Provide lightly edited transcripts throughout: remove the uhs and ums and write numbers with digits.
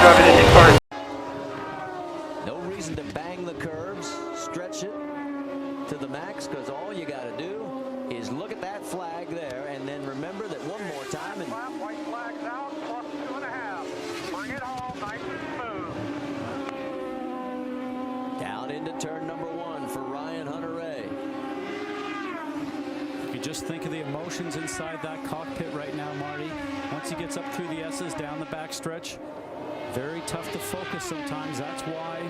driving IndyCar. No reason to bang the curves, stretch it to the max, because all you got to do is look at that flag there, and then remember that one more time. And white flags out, plus 2.5. Bring it home, nice and smooth. Down into turn number 1 for Ryan Hunter-Reay. You just think of the emotions inside that cockpit right now, Marty. Once he gets up through the S's down the backstretch, very tough to focus sometimes. That's why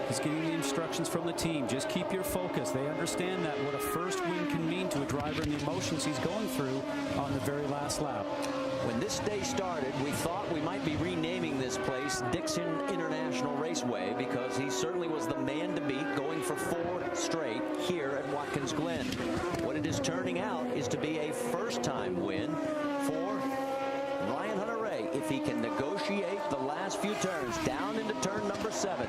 he's getting the instructions from the team. Just keep your focus. They understand that what a first win can mean to a driver and the emotions he's going through on the very last lap. When this day started, we thought we might be renaming this place Dixon International Raceway, because he certainly was the man to beat, going for 4 straight here at Watkins Glen. What it is turning out is to be a first-time win for Ryan Hunter-Reay if he can negotiate the last few turns down into turn number 7.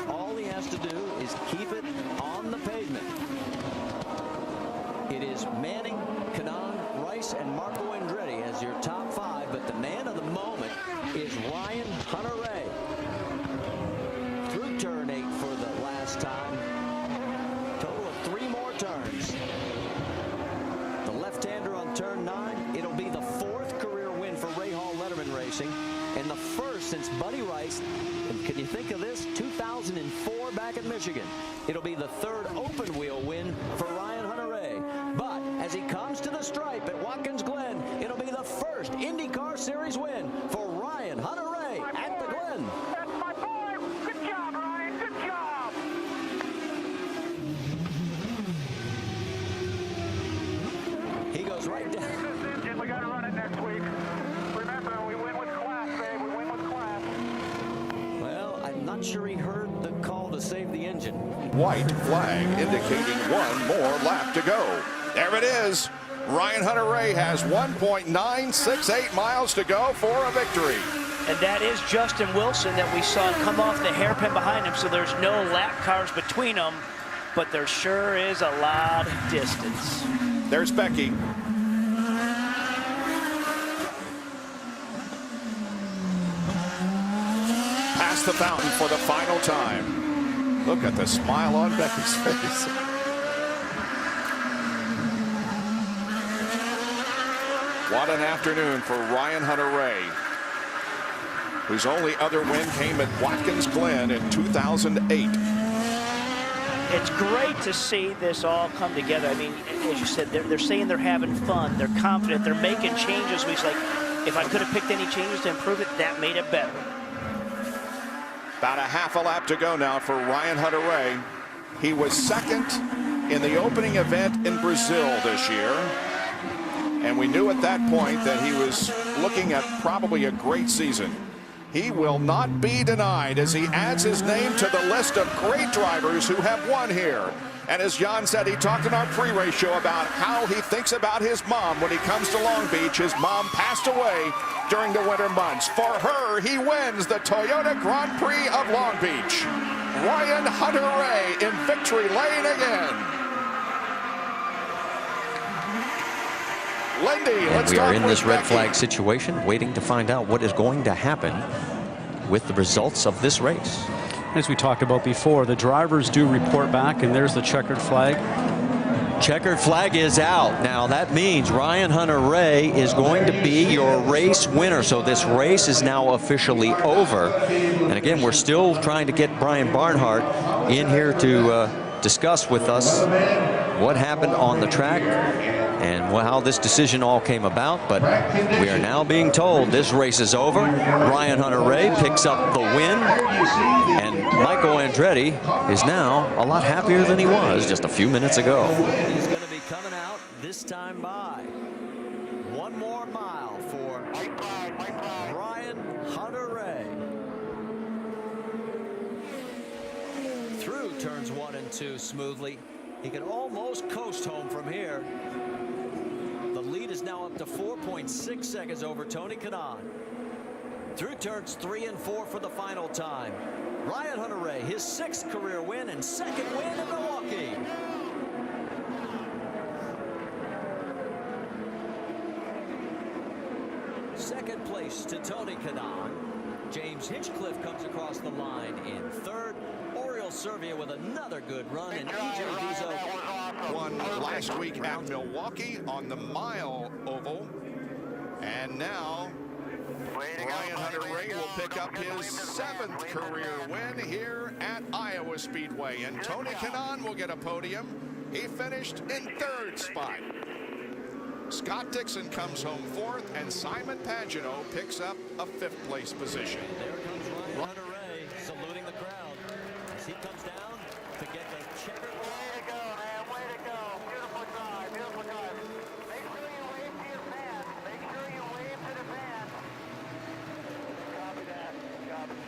All he has to do is keep it on the pavement. It is Manning, Kanaan, Rice, and Marco Andretti as your top 5, but the man of the moment is Ryan Hunter-Reay. Through turn 8 for the last time. Total of 3 more turns. The left-hander on turn 9. It'll be the 4th career win for Reay Letterman Racing, and the first since Buddy Rice. And can you think of this? 2004 back at Michigan. It'll be the 3rd open wheel win for Ryan Hunter-Reay. But as he comes to the stripe at Watkins Glen, it'll be the first IndyCar Series win for Ryan Hunter-Reay at the Glen. That's my boy. Good job, Ryan. Good job. He goes right down. This engine, we got to run it next week. Remember, we win with class, babe. We win with class. Well, I'm not sure he heard the call to save the engine. White flag indicating 1 more lap to go. There it is. Ryan Hunter-Reay has 1.968 miles to go for a victory. And that is Justin Wilson that we saw come off the hairpin behind him, so there's no lap cars between them, but there sure is a lot of distance. There's Becky. Past the fountain for the final time. Look at the smile on Becky's face. What an afternoon for Ryan Hunter-Reay, whose only other win came at Watkins Glen in 2008. It's great to see this all come together. I mean, as you said, they're saying they're having fun, they're confident, they're making changes. Which, like, if I could have picked any changes to improve it, that made it better. About a half a lap to go now for Ryan Hunter-Reay. He was 2nd in the opening event in Brazil this year. And we knew at that point that he was looking at probably a great season. He will not be denied as he adds his name to the list of great drivers who have won here. And as John said, he talked in our pre-race show about how he thinks about his mom when he comes to Long Beach. His mom passed away during the winter months. For her, he wins the Toyota Grand Prix of Long Beach. Ryan Hunter-Reay in victory lane again. Lindy, let's we are in with this red Becky. flag situation, waiting to find out what is going to happen with the results of this race. As we talked about before, the drivers do report back, and there's the checkered flag. Checkered flag is out. Now that means Ryan Hunter-Reay is going to be your race winner. So this race is now officially over. And again, we're still trying to get Brian Barnhart in here to discuss with us what happened on the track and how this decision all came about. But we are now being told this race is over. Ryan Hunter-Reay picks up the win, and Michael Andretti is now a lot happier than he was just a few minutes ago. He's going to be coming out this time by 1 more mile for Ryan Hunter-Reay. Through turns 1 and 2 smoothly. He can almost coast home from here. The lead is now up to 4.6 seconds over Tony Kanaan. Through turns 3 and 4 for the final time. Ryan Hunter-Reay, his 6th career win and 2nd win in Milwaukee. Second place to Tony Kanaan. James Hinchcliffe comes across the line in third. Oriol Servia with another good run, and EJ Vizo won last week at Milwaukee on the mile oval. And now Ryan Hunter-Reay will pick up his 7th career win here at Iowa Speedway. And Tony Kanaan will get a podium. He finished in 3rd spot. Scott Dixon comes home 4th, and Simon Pagenaud picks up a 5th place position. There comes Ryan Hunter-Reay saluting the crowd as he comes down to get the checker. Way to go, man. Way to go. Beautiful drive. Beautiful drive. Make sure you wave to your fans. Make sure you wave to the fans. Copy that. Copy.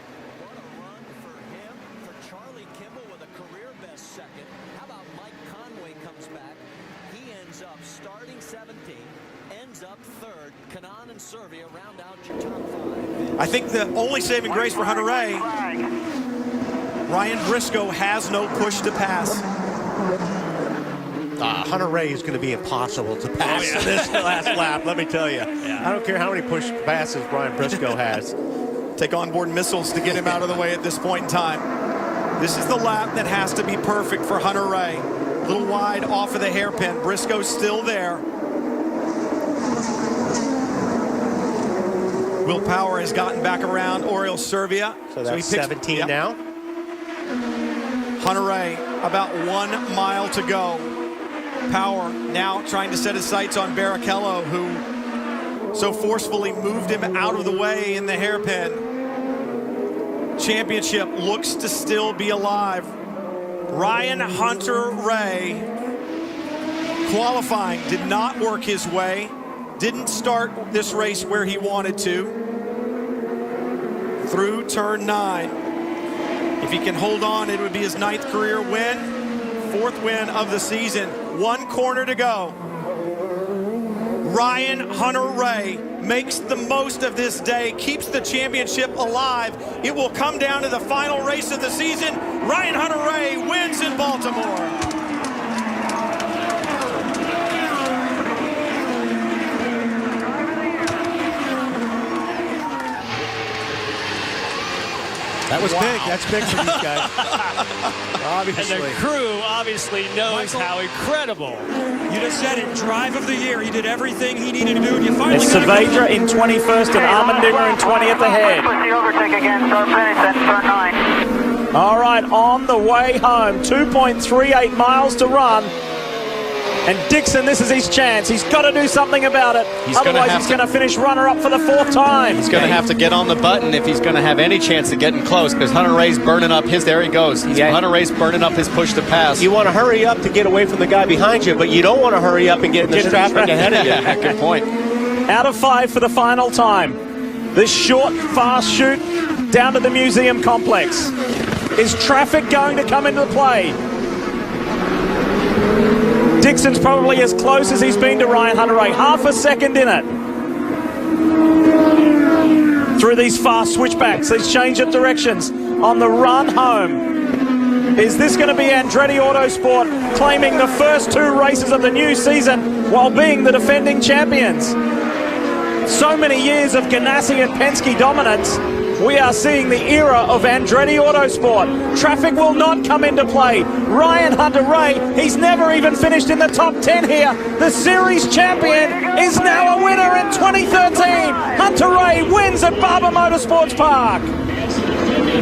What a run for him. For Charlie Kimball with a career best 2nd. How about Mike Conway comes back? He ends up starting 17th, ends up 3rd. Kanaan and Servia round out your top 5. I think the only saving grace for Hunter-Reay, Ryan Briscoe has no push to pass. Hunter-Reay is going to be impossible to pass this last lap, let me tell you. I don't care how many push passes Ryan Briscoe has. Take onboard missiles to get him out of the way at this point in time. This is the lap that has to be perfect for Hunter-Reay. A little wide off of the hairpin. Briscoe's still there. Will Power has gotten back around Oriol Servia. So that's 17 now. Hunter-Reay about 1 mile to go. Power now trying to set his sights on Barrichello, who so forcefully moved him out of the way in the hairpin. Championship looks to still be alive. Ryan Hunter-Reay qualifying did not work his way, didn't start this race where he wanted to. Through turn 9. If he can hold on, it would be his 9th career win, 4th win of the season. 1 corner to go. Ryan Hunter-Reay makes the most of this day, keeps the championship alive. It will come down to the final race of the season. Ryan Hunter-Reay wins in Baltimore. That was big. That's big for these guys. Obviously. And the crew obviously knows how incredible. You just said it. Drive of the year. He did everything he needed to do, and you finally It's Saavedra in 21st and Armendinger in 20th ahead. Push the overtake again. Start finish. That's turn 9. All right, on the way home, 2.38 miles to run. And Dixon, this is his chance. He's got to do something about it. Otherwise, he's going to finish runner-up for the 4th time. He's going to have to get on the button if he's going to have any chance of getting close, because Hunter-Reay's burning up his, there he goes. Hunter-Reay's burning up his push to pass. You want to hurry up to get away from the guy behind you, but you don't want to hurry up and get in the traffic ahead of you. Good point. Out of 5 for the final time. This short, fast shoot down to the museum complex. Is traffic going to come into play? Dixon's probably as close as he's been to Ryan Hunter-Reay. Half a second in it. Through these fast switchbacks, these change of directions on the run home. Is this going to be Andretti Autosport claiming the first 2 races of the new season while being the defending champions? So many years of Ganassi and Penske dominance. We are seeing the era of Andretti Autosport. Traffic will not come into play. Ryan Hunter-Reay, he's never even finished in the top 10 here. The series champion is now a winner in 2013. Hunter-Reay wins at Barber Motorsports Park.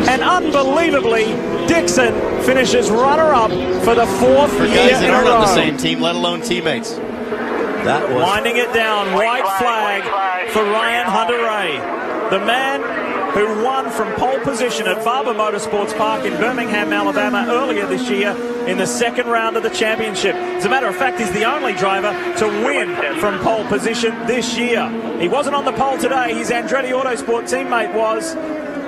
And unbelievably, Dixon finishes runner-up for the 4th For year guys that in a aren't row. on the same team, let alone teammates. That was Winding it down, white flag for Ryan Hunter-Reay. The man who won from pole position at Barber Motorsports Park in Birmingham, Alabama earlier this year in the 2nd round of the championship. As a matter of fact, he's the only driver to win from pole position this year. He wasn't on the pole today, his Andretti Autosport teammate was,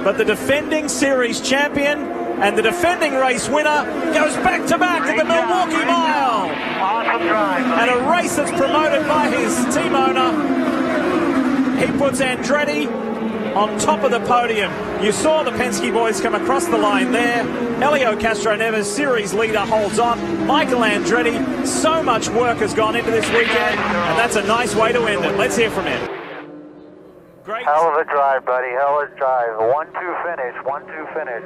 but the defending series champion and the defending race winner goes back-to-back at the Milwaukee Mile. Awesome drive. And a race that's promoted by his team owner. He puts Andretti on top of the podium. You saw the Penske boys come across the line there. Helio Castroneves, series leader, holds on. Michael Andretti, so much work has gone into this weekend, and that's a nice way to end it. Let's hear from him. Great. right. Hell of a drive, buddy. Hell of a drive. 1-2 finish. 1-2 finish.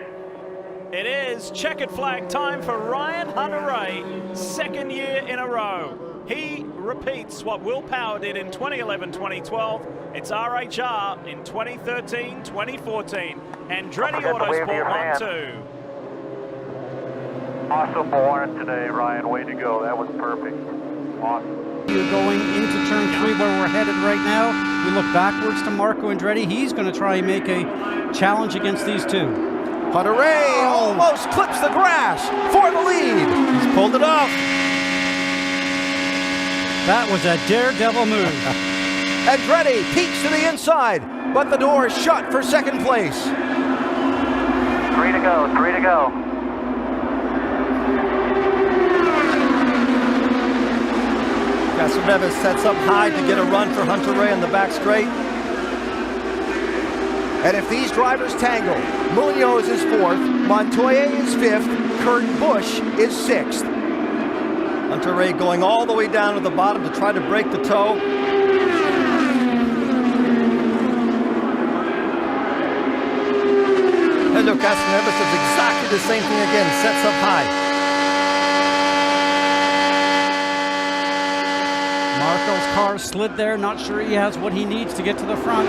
It is checkered flag time for Ryan Hunter-Reay, second year in a row. He repeats what Will Power did in 2011-2012. It's RHR in 2013-2014. Andretti Autosport 1-2. Awesome morning today, Ryan. Way to go. That was perfect. Awesome. You're going into turn 3 where we're headed right now. We look backwards to Marco Andretti. He's going to try and make a challenge against these two. Hunter-Reay almost clips the grass for the lead. He's pulled it off. That was a daredevil move. Andretti peeks to the inside, but the door is shut for second place. 3 to go. 3 to go. Castroneves sets up high to get a run for Hunter-Reay in the back straight. And if these drivers tangle, Munoz is 4th, Montoya is 5th, Kurt Busch is 6th. Hunter-Reay going all the way down to the bottom to try to break the toe. Hello, Castroneves does exactly the same thing again, sets up high. Marco's car slid there, not sure he has what he needs to get to the front.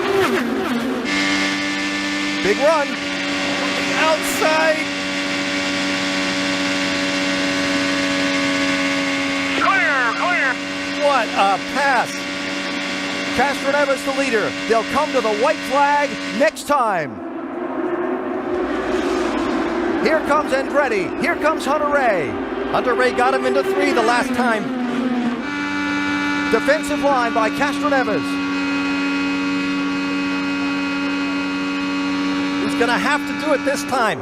Big run. Outside. Clear. Clear. What a pass. Castroneves the leader. They'll come to the white flag next time. Here comes Andretti. Here comes Hunter-Reay. Hunter-Reay got him into 3 the last time. Defensive line by Castroneves. He's going to have to do it this time.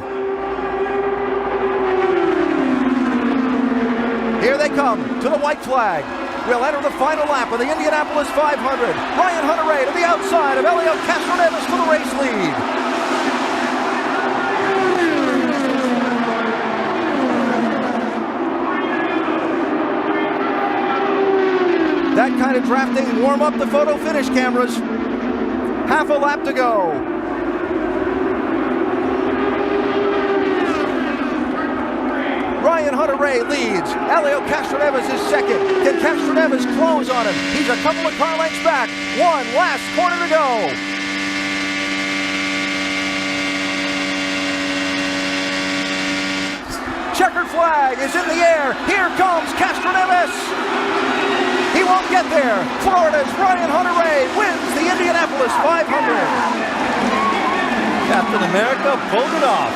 Here they come to the white flag. We'll enter the final lap of the Indianapolis 500. Ryan Hunter-Reay to the outside of Elio Castroneves for the race lead. That kind of drafting warm up the photo finish cameras. Half a lap to go. Ryan Hunter-Reay leads. Elio Castroneves is second. Can Castroneves close on him? He's a couple of car lengths back. One last corner to go. Checkered flag is in the air. Here comes Castroneves. He won't get there. Florida's Ryan Hunter-Reay wins the Indianapolis 500. Captain America pulled it off.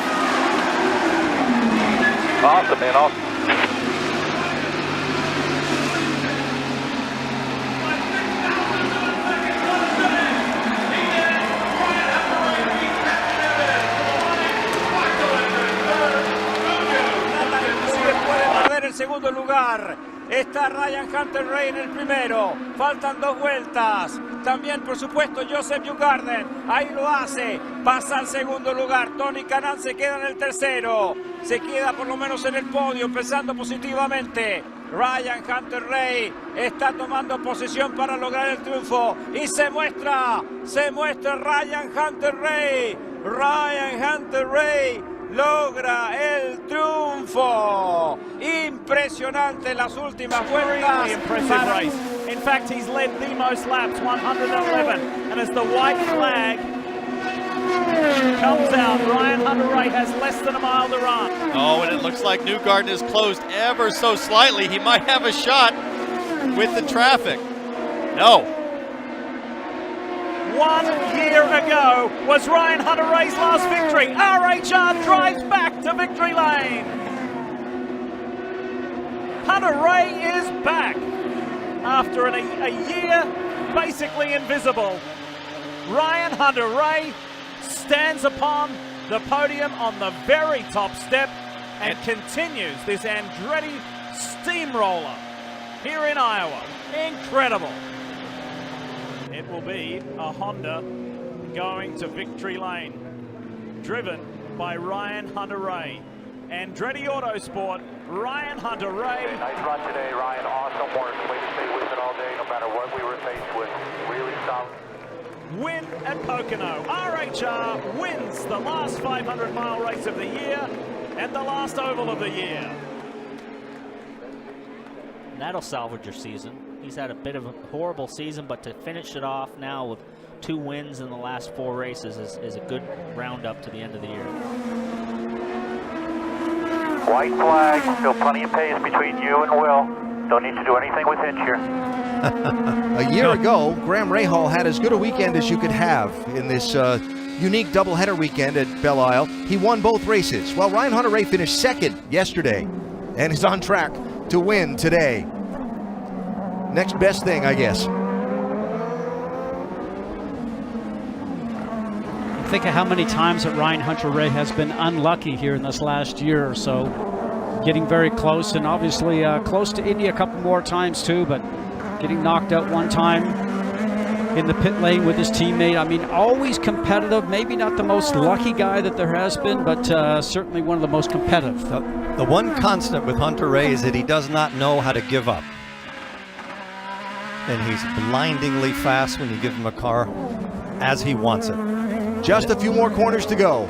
Awesome, man. Awesome. El segundo lugar está Ryan Hunter-Reay en el primero, faltan 2 vueltas, también por supuesto Joseph Newgarden, ahí lo hace, pasa al segundo lugar, Tony Kanaan se queda en el tercero, se queda por lo menos en el podio, empezando positivamente. Ryan Hunter-Reay está tomando posición para lograr el triunfo y se muestra Ryan Hunter-Reay. Ryan Hunter-Reay logra el triunfo. Impresionante las últimas vueltas. Impressive race. In fact, he's led the most laps, 111. And as the white flag comes out, Ryan Hunter-Reay has less than a mile to run. Oh, and it looks like Newgarden is closed ever so slightly. He might have a shot with the traffic. No. 1 year ago was Ryan Hunter-Reay's last victory. RHR drives back to victory lane. Hunter-Reay is back after a year basically invisible. Ryan Hunter-Reay stands upon the podium on the very top step and continues this Andretti steamroller here in Iowa. Incredible. It will be a Honda going to victory lane, driven by Ryan Hunter-Reay. Andretti Autosport, Ryan Hunter-Reay. Nice run today, Ryan. Awesome work. Way to stay with it all day, no matter what we were faced with. Really solid. win at Pocono. RHR wins the last 500-mile race of the year and the last oval of the year. And that'll salvage your season. He's had a bit of a horrible season, but to finish it off now with 2 wins in the last 4 races is a good roundup to the end of the year. White flag, still plenty of pace between you and Will. Don't need to do anything with Hinch here. A year ago, Graham Rahal had as good a weekend as you could have in this unique doubleheader weekend at Belle Isle. He won both races. Well, Ryan Hunter-Reay finished second yesterday and is on track to win today. Next best thing, I guess. Think of how many times that Ryan Hunter-Reay has been unlucky here in this last year or so. Getting very close, and obviously close to Indy a couple more times too, but getting knocked out one time in the pit lane with his teammate. I mean, always competitive. Maybe not the most lucky guy that there has been, but certainly one of the most competitive. The one constant with Hunter-Reay is that he does not know how to give up. And he's blindingly fast when you give him a car as he wants it. Just a few more corners to go.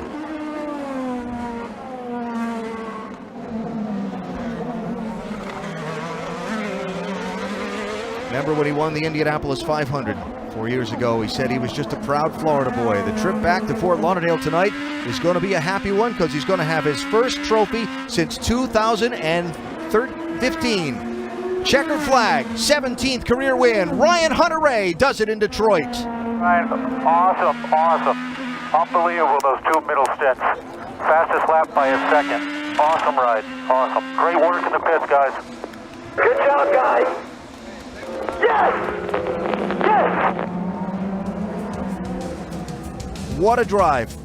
Remember when he won the Indianapolis 500 4 years ago? He said he was just a proud Florida boy. The trip back to Fort Lauderdale tonight is going to be a happy one because he's going to have his first trophy since 2015. Checkered flag, 17th career win. Ryan Hunter-Reay does it in Detroit. Ryan, awesome. Unbelievable, those 2 middle stints. Fastest lap by a second. Awesome ride, awesome. Great work in the pits, guys. Good job, guys. Yes! Yes! What a drive.